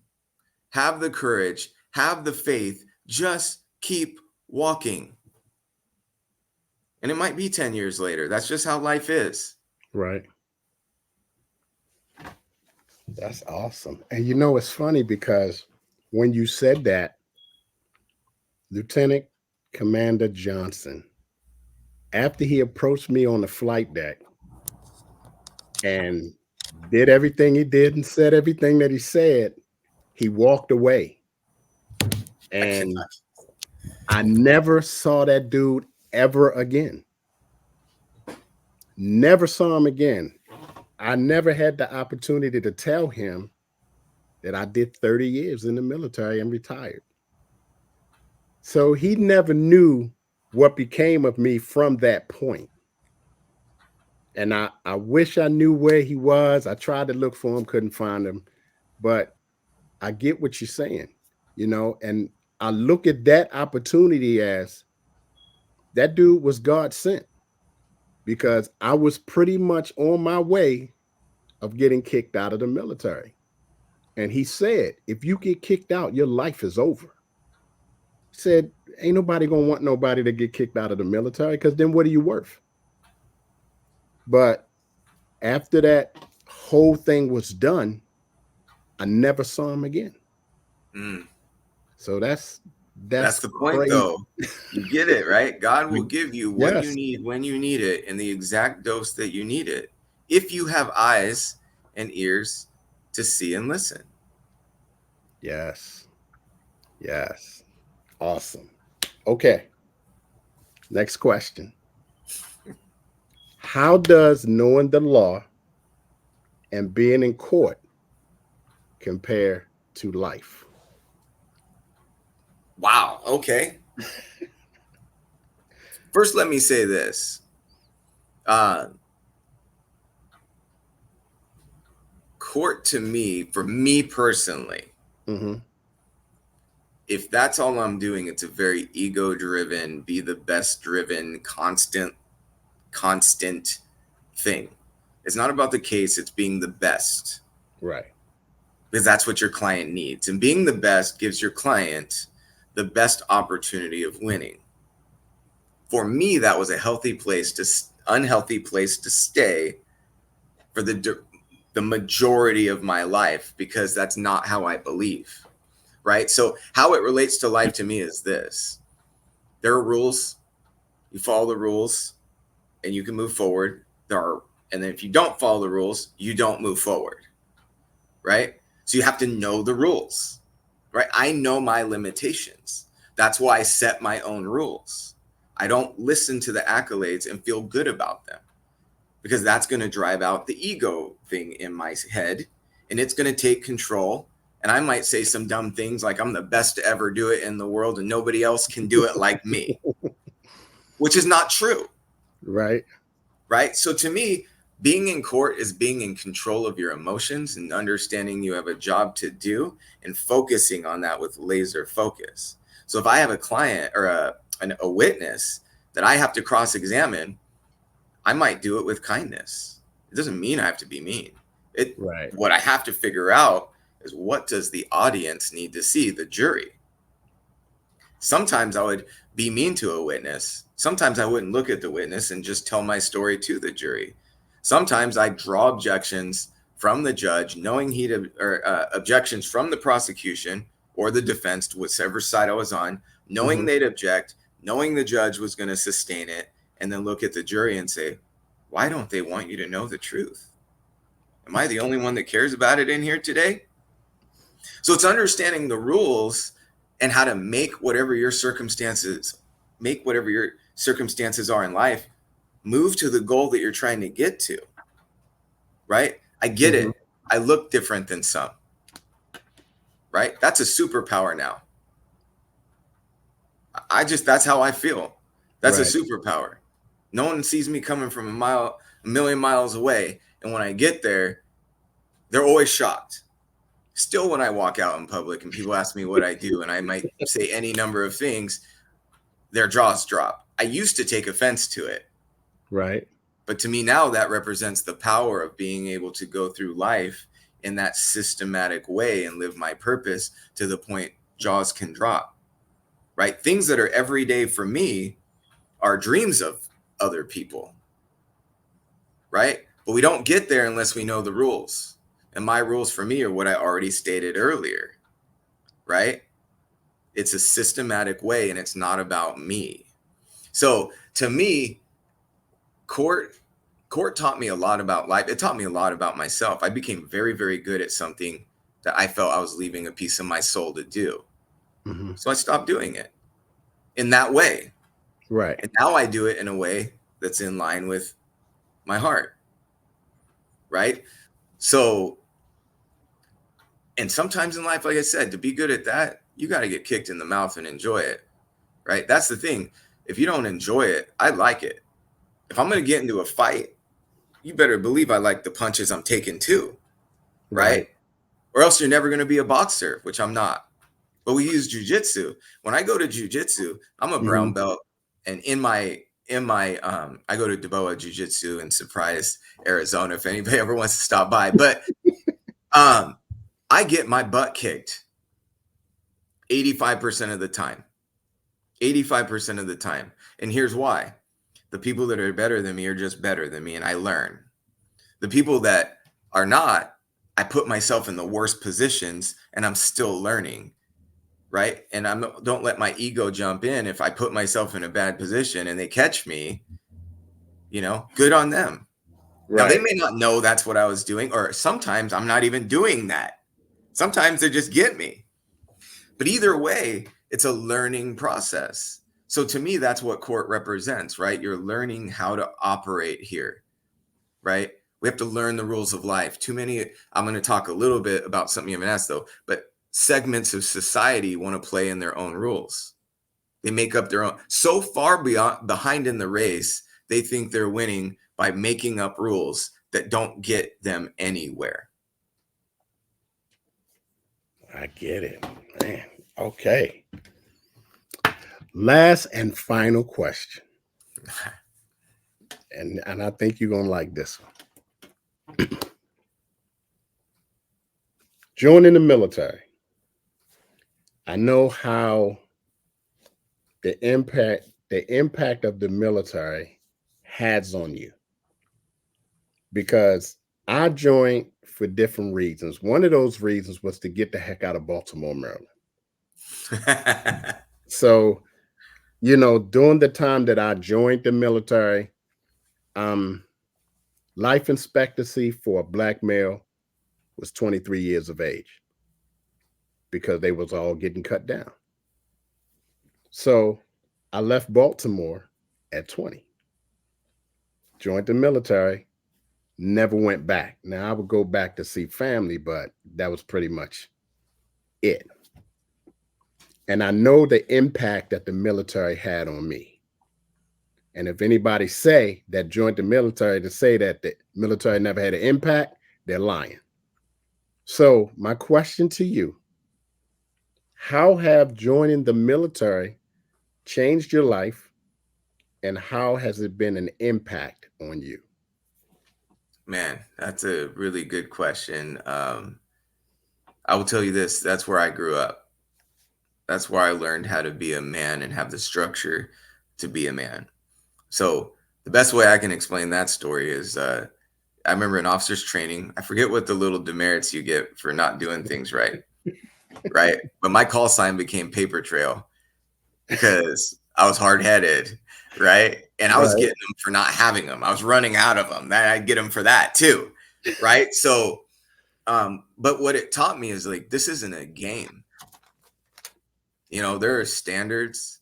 Have the courage, have the faith, just keep walking. And it might be 10 years later. That's just how life is. Right. That's awesome. And you know, it's funny because when you said that, Lieutenant Commander Johnson, after he approached me on the flight deck and did everything he did and said everything that he said, he walked away. And I never saw that dude ever again. Never saw him again. I never had the opportunity to tell him that I did 30 years in the military and retired. So he never knew what became of me from that point. And I wish I knew where he was. I tried to look for him, couldn't find him. But I get what you're saying, and I look at that opportunity as that dude was God sent, because I was pretty much on my way of getting kicked out of the military. And he said, if you get kicked out, your life is over. He said, ain't nobody gonna want nobody to get kicked out of the military, because then what are you worth? But after that whole thing was done, I never saw him again. So that's the point, crazy. Though. You get it, right? God will give you what you need when you need it, in the exact dose that you need it, if you have eyes and ears to see and listen. Yes. Awesome. Okay. Next question. How does knowing the law and being in court compare to life? Wow. Okay. First, let me say this. Court to me, for me personally, if that's all I'm doing, it's a very ego-driven, be the best-driven, constant thing. It's not about the case, it's being the best. Right. Because that's what your client needs. And being the best gives your client the best opportunity of winning. For me, that was a unhealthy place to stay for the majority of my life, because that's not how I believe, right? So how it relates to life to me is this. There are rules. You follow the rules and you can move forward. And then if you don't follow the rules, you don't move forward, right? So you have to know the rules, right? I know my limitations. That's why I set my own rules. I don't listen to the accolades and feel good about them, because that's going to drive out the ego thing in my head, and it's going to take control. And I might say some dumb things like I'm the best to ever do it in the world and nobody else can do it like me, which is not true. Right. So to me, being in court is being in control of your emotions and understanding you have a job to do and focusing on that with laser focus. So if I have a client or a witness that I have to cross-examine, I might do it with kindness. It doesn't mean I have to be mean. Right. What I have to figure out is, what does the audience need to see, the jury? Sometimes I would be mean to a witness. Sometimes I wouldn't look at the witness and just tell my story to the jury. Sometimes I draw objections from the judge, knowing objections from the prosecution or the defense, whichever side I was on, knowing they'd object, knowing the judge was going to sustain it, and then look at the jury and say, why don't they want you to know the truth? Am I the only one that cares about it in here today? So it's understanding the rules and how to make whatever your circumstances are in life move to the goal that you're trying to get to. Right? I get Mhm. it. I look different than some. Right? That's a superpower now. That's how I feel. That's a Right. superpower. No one sees me coming from a million miles away. And when I get there, they're always shocked. Still, when I walk out in public and people ask me what I do, and I might say any number of things, their jaws drop. I used to take offense to it. Right. But to me now, that represents the power of being able to go through life in that systematic way and live my purpose to the point jaws can drop. Right? Things that are everyday for me are dreams of other people. Right? But we don't get there unless we know the rules. And my rules for me are what I already stated earlier. Right? It's a systematic way and it's not about me. So to me, court taught me a lot about life. It taught me a lot about myself. I became very, very good at something that I felt I was leaving a piece of my soul to do. Mhm. So I stopped doing it in that way. Right. And now I do it in a way that's in line with my heart. Right? So, and sometimes in life, like I said, to be good at that, you got to get kicked in the mouth and enjoy it. Right? That's the thing. If you don't enjoy it, I like it. If I'm going to get into a fight, you better believe I like the punches I'm taking too. Right? Right. Or else you're never going to be a boxer, which I'm not. But we use jujitsu. When I go to jujitsu, I'm a brown Mhm. belt, and I go to Duboa Jiu-Jitsu in Surprise, Arizona. If anybody ever wants to stop by, but I get my butt kicked 85% of the time. 85% of the time, and here's why: the people that are better than me are just better than me, and I learn. The people that are not, I put myself in the worst positions, and I'm still learning. Right? And don't let my ego jump in. If I put myself in a bad position and they catch me, good on them. Now they Right. may not know that's what I was doing, or sometimes I'm not even doing that. Sometimes they just get me. But either way, it's a learning process. So to me, that's what court represents, right? You're learning how to operate here, right? We have to learn the rules of life. Too many, I'm going to talk a little bit about something you haven't asked though, but segments of society want to play in their own rules. They make up their own, so far behind in the race, they think they're winning by making up rules that don't get them anywhere. I get it, man. Okay. Last and final question, and I think you're gonna like this one. Joining the military. I know how the impact of the military has on you because I joined for different reasons. One of those reasons was to get the heck out of Baltimore, Maryland. So, during the time that I joined the military, um, life expectancy for a black male was 23 years of age because they was all getting cut down. So I left Baltimore at 20, joined the military, never went back. Now I would go back to see family, but that was pretty much it. And I know the impact that the military had on me. And if anybody say that joined the military to say that the military never had an impact, they're lying. So my question to you, how have joining the military changed your life and how has it been an impact on you? Man, that's a really good question. I will tell you this, that's where I grew up. That's where I learned how to be a man and have the structure to be a man. So the best way I can explain that story is I remember in officers training, I forget what the little demerits you get for not doing things right, right? But my call sign became paper trail because I was hard headed, right? And I was Right. getting them for not having them. I was running out of them. Then I'd get them for that too. right? So, but what it taught me is like, this isn't a game. There are standards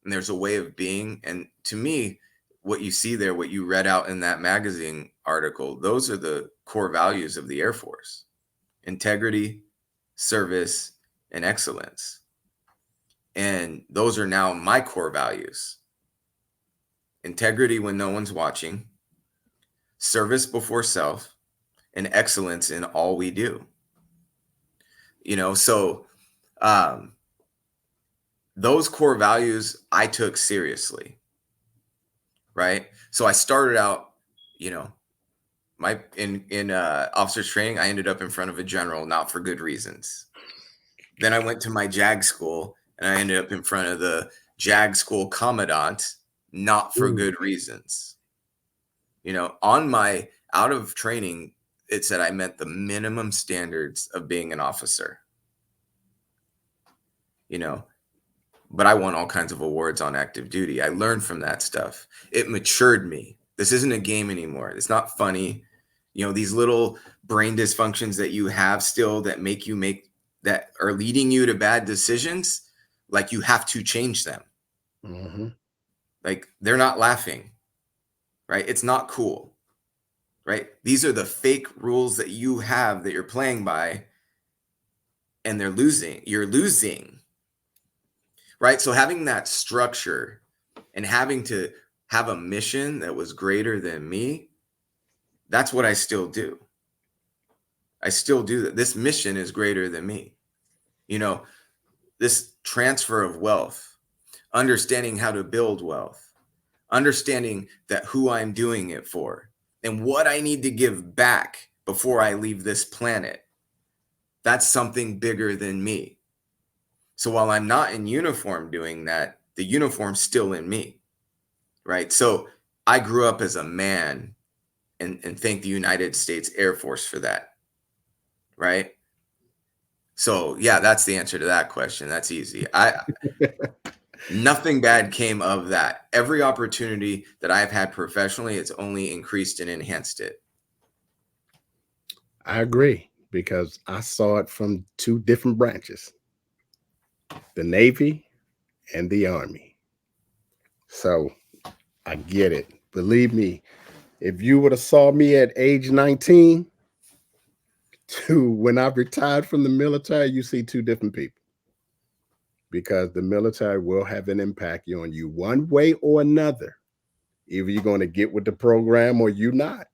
and there's a way of being. And to me, what you see there, what you read out in that magazine article, those are the core values of the Air Force: integrity, service, and excellence. And those are now my core values: integrity when no one's watching, service before self, and excellence in all we do. So those core values I took seriously, right? So I started out, my in officers training, I ended up in front of a general, not for good reasons. Then I went to my JAG school and I ended up in front of the JAG school commandant, not for good reasons. On my out of training, it said I met the minimum standards of being an officer. But I won all kinds of awards on active duty. I learned from that stuff. It matured me. This isn't a game anymore. It's not funny. These little brain dysfunctions that you have still that are leading you to bad decisions, like, you have to change them. Mm-hmm. Like, they're not laughing, right? It's not cool, right? These are the fake rules that you have that you're playing by, and you're losing. Right? So having that structure and having to have a mission that was greater than me, that's what I still do. I still do that. This mission is greater than me. This transfer of wealth, understanding how to build wealth, understanding that who I'm doing it for and what I need to give back before I leave this planet. That's something bigger than me. So while I'm not in uniform doing that, the uniform's still in me, right? So I grew up as a man, and thank the United States Air Force for that, right? So yeah, that's the answer to that question. That's easy. Nothing bad came of that. Every opportunity that I've had professionally, it's only increased and enhanced it. I agree, because I saw it from two different branches, the Navy and the Army. So I get it. Believe me, if you would have saw me at age 19 to when I retired from the military, you see two different people, because the military will have an impact on you one way or another. Either you're going to get with the program or you're not,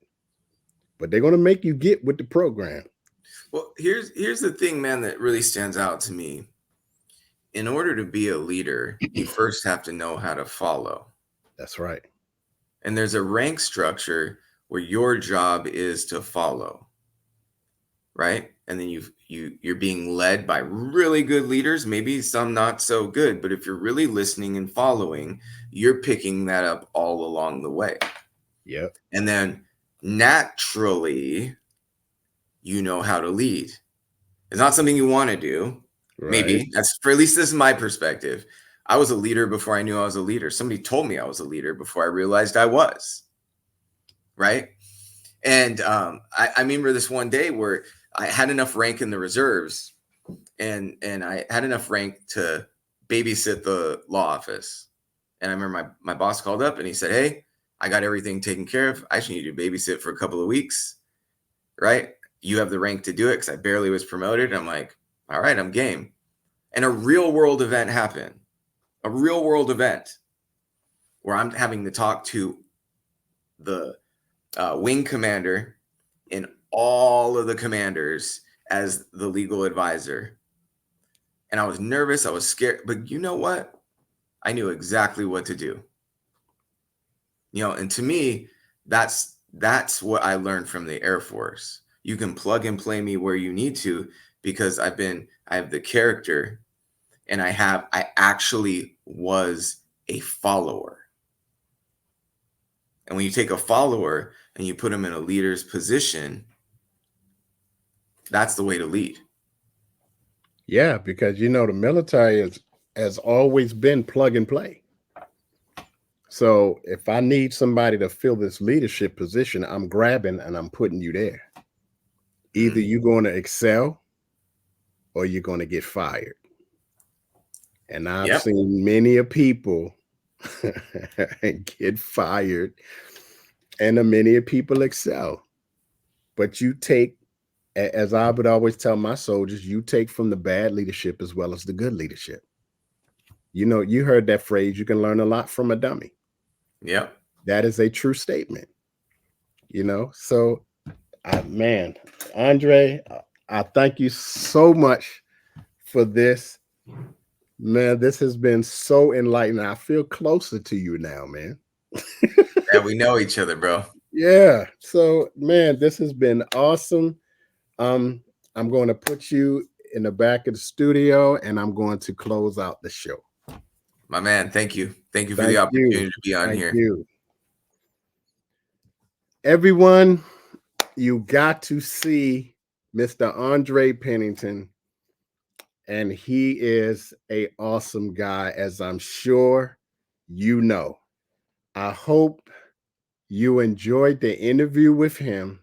but they're going to make you get with the program. Well, here's the thing, man, that really stands out to me. In order to be a leader, you first have to know how to follow. That's right. And there's a rank structure where your job is to follow, right? And then you're being led by really good leaders, maybe some not so good, but if you're really listening and following, you're picking that up all along the way. Yep. And then naturally, you know how to lead. It's not something you want to do. Right. Maybe that's, for at least this is my perspective. I was a leader before I knew I was a leader. Somebody told me I was a leader before I realized I was. Right. And I remember this one day where I had enough rank in the reserves and I had enough rank to babysit the law office. And I remember my boss called up and he said, "Hey, I got everything taken care of. I just need you to babysit for a couple of weeks. Right? You have the rank to do it," because I barely was promoted. I'm like, all right, I'm game. And a real world event happened. A real world event where I'm having to talk to the wing commander and all of the commanders as the legal advisor. And I was nervous. I was scared. But you know what? I knew exactly what to do. And to me, that's what I learned from the Air Force. You can plug and play me where you need to, because I have the character, and I actually was a follower. And when you take a follower and you put them in a leader's position, that's the way to lead. Yeah, because the military has always been plug and play. So if I need somebody to fill this leadership position, I'm grabbing and I'm putting you there. Either you're going to excel or you're going to get fired. And I've Yep. seen many a people get fired, and many a people excel. But you take, as I would always tell my soldiers, you take from the bad leadership as well as the good leadership. You know, you heard that phrase, you can learn a lot from a dummy. Yep. That is a true statement, you know? So, man, Andre, I thank you so much for this. Man, this has been so enlightening. I feel closer to you now, man. Yeah, we know each other, bro. Yeah. So, man, this has been awesome. Um, I'm going to put you in the back of the studio and I'm going to close out the show. My man, thank you. Thank you for the Thank you. opportunity to be on Thank here. you. Everyone, you got to see Mr. Andre Pennington, and he is a awesome guy, as I'm sure you know. I hope you enjoyed the interview with him.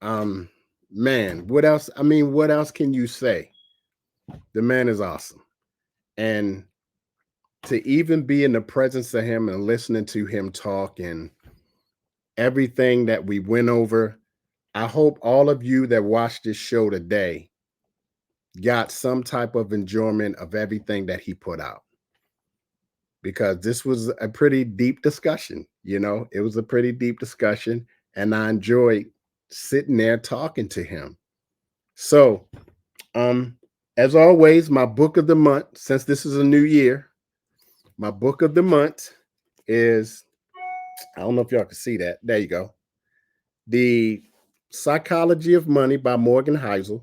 Um, man, what else? I mean, what else can you say? The man is awesome. And to even be in the presence of him and listening to him talk and everything that we went over, I hope all of you that watched this show today got some type of enjoyment of everything that he put out. Because this was a pretty deep discussion, you know, it was a pretty deep discussion, and I enjoyed sitting there talking to him. So, as always, my book of the month, since this is a new year, my book of the month is, I don't know if y'all can see that. There you go. The Psychology of Money by Morgan Housel.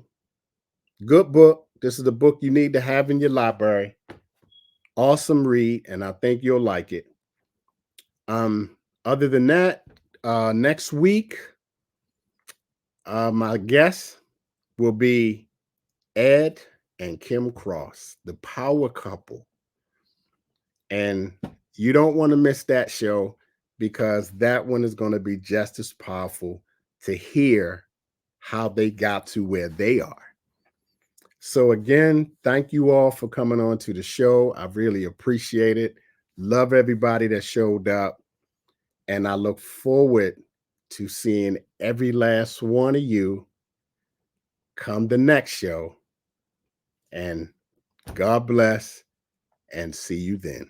Good book. This is the book you need to have in your library. Awesome read, and I think you'll like it. Other than that, next week, my guests will be Ed and Kim Cross, the power couple. And you don't want to miss that show because that one is going to be just as powerful to hear how they got to where they are. So again, thank you all for coming on to the show. I really appreciate it. Love everybody that showed up. And I look forward to seeing every last one of you come the next show. And God bless and see you then.